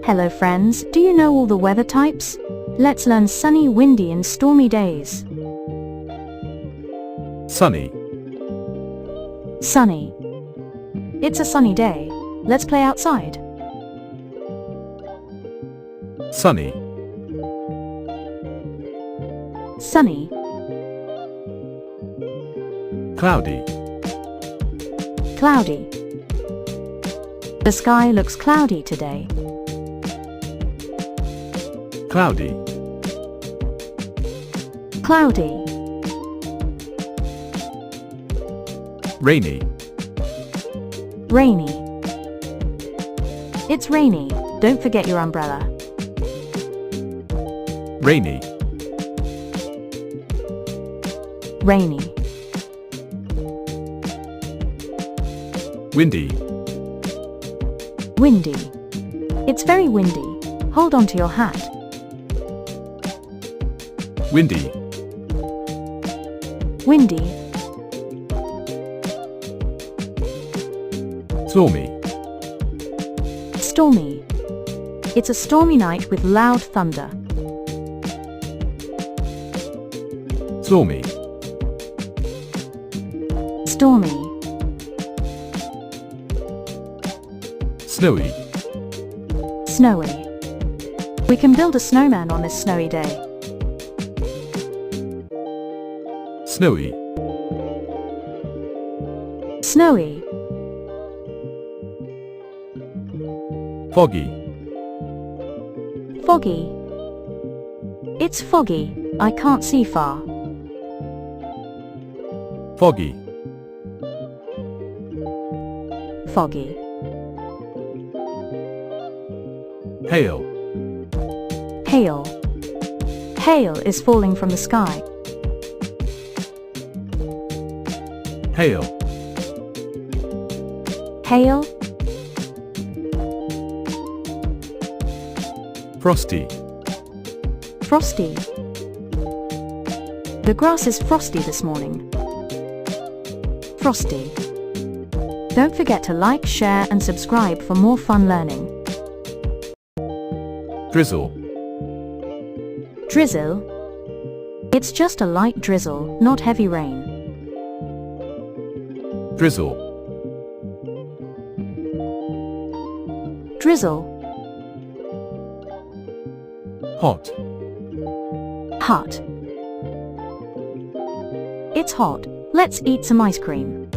Hello friends, do you know all the weather types? Let's learn sunny, windy and stormy days. Sunny, Sunny. It's a sunny day. Let's play outside. sunny, Sunny. cloudy, Cloudy. The sky looks cloudy today. cloudy, Cloudy. rainy, Rainy. It's rainy. Don't forget your umbrella. rainy, Rainy. windy, Windy. It's very windy. Hold on to your hat. windy, Windy. stormy, Stormy. It's a stormy night with loud thunder. stormy, Stormy. snowy, Snowy. We can build a snowman on this snowy day. snowy, Snowy. foggy, Foggy. It's foggy. I can't see far. foggy, Foggy. hail, Hail. Hail is falling from the sky. hail, Hail. frosty, Frosty. The grass is frosty this morning. Frosty. Don't forget to like, share and subscribe for more fun learning. drizzle, Drizzle. It's just a light drizzle, not heavy rain. drizzle, Drizzle. hot, Hot. It's hot. Let's eat some ice cream.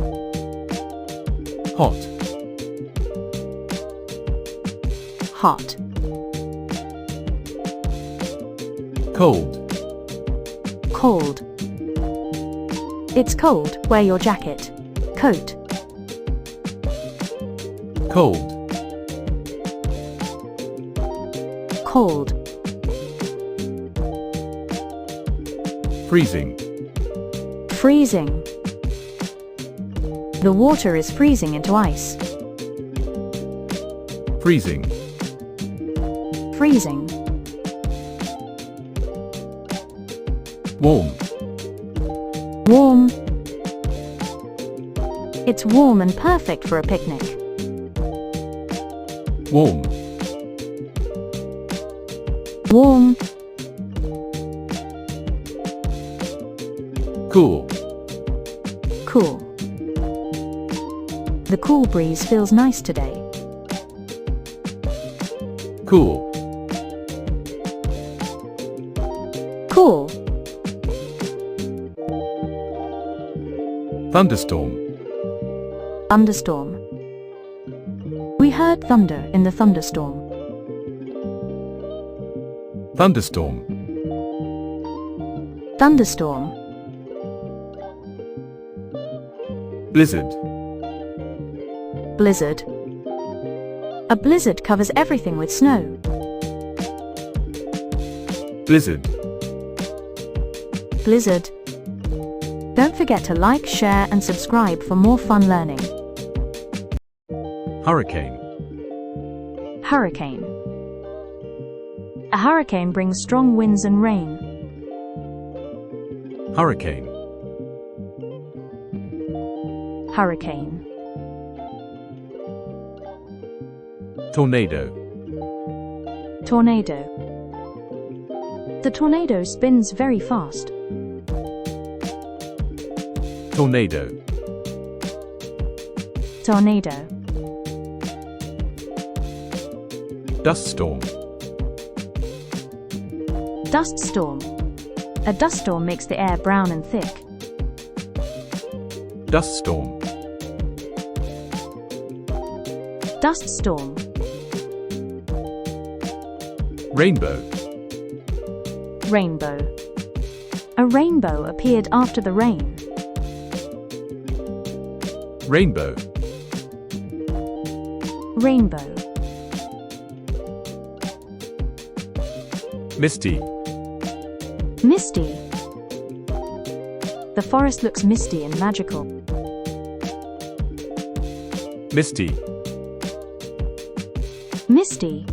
hot, Hot. cold, Cold. It's cold. Wear your jacket. Coat. cold, Cold. freezing, Freezing. The water is freezing into ice. freezing, Freezing. warm, Warm. It's warm and perfect for a picnic. warm, Warm. cool, Cool. The cool breeze feels nice today. cool, Cool. thunderstorm, Thunderstorm. We heard thunder in the thunderstorm. thunderstorm, Thunderstorm. blizzard, Blizzard. A blizzard covers everything with snow. blizzard, Blizzard. Don't forget to like, share and subscribe for more fun learning. hurricane, Hurricane. A hurricane brings strong winds and rain. hurricane, Hurricane. tornado, Tornado. The tornado spins very fast. Tornado. Tornado. Dust storm. Dust storm. A dust storm makes the air brown and thick. Dust storm. Dust storm. Rainbow. Rainbow. A rainbow appeared after the rain. Rainbow. Rainbow. Misty. Misty. The forest looks misty and magical. Misty. Misty.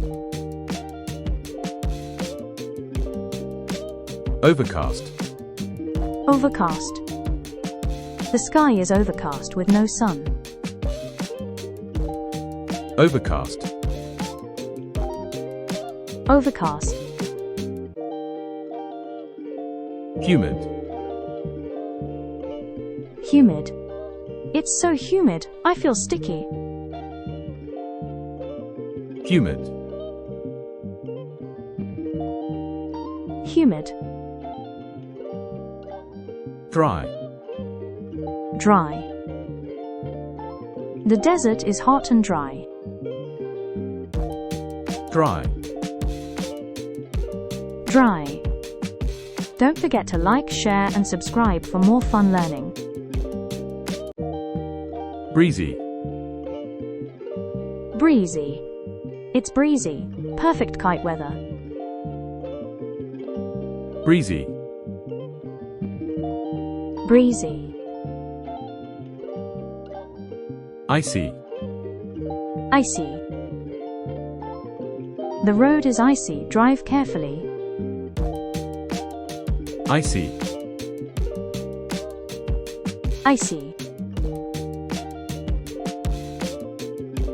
Overcast. Overcast. The sky is overcast with no sun. Overcast. Overcast. Humid. Humid. It's so humid, I feel sticky. Humid. Humid. Dry. Dry. The desert is hot and dry. Dry. Dry. Don't forget to like, share, and subscribe for more fun learning. Breezy. Breezy. It's breezy. Perfect kite weather. Breezy. Breezy. Icy. Icy. The road is icy. Drive carefully. Icy. Icy.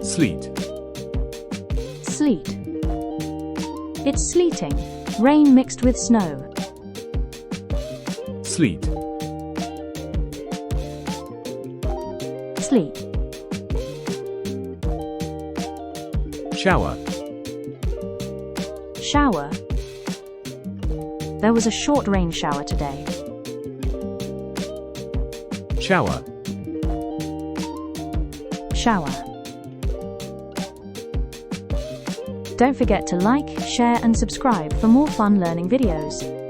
Sleet. Sleet. It's sleeting. Rain mixed with snow. Sleet. Sleet. Shower. Shower. There was a short rain shower today. Shower. Shower. Don't forget to like, share, and subscribe for more fun learning videos.